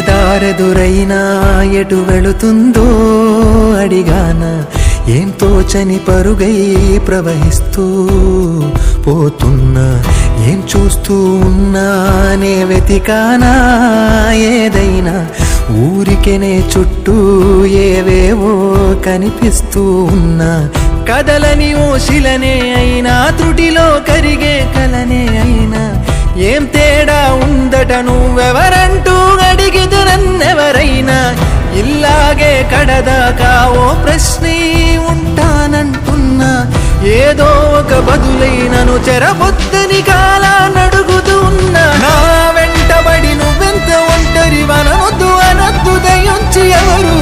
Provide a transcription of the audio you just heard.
దారెదురైనా ఎటు వెళుతుందో అడిగానా, ఏం తోచని పరుగై ప్రవహిస్తూ పోతున్నా, ఏం చూస్తూ ఉన్నానే వెతికానా ఏదైనా, ఊరికెనే చుట్టూ ఏవేవో కనిపిస్తూ ఉన్నా, కదలని ఓ శిలనే అయినా త్రుటిలో కరిగే కలనే అయినా, ఏం తేడా ఉందట నువ్వెవరంటూ అడిగిదు నన్నెవరైనా, ఇల్లాగే కడదాకా ఓ ప్రశ్నే ఉంటానంటున్నా, ఏదో ఒక బదులైనను చెరబొద్దని కాలానడుగుతూ ఉన్నా, నా వెంటబడి నువ్వెంత ఒంటరి వనొద్దు అనొద్దు దయించి ఎవరు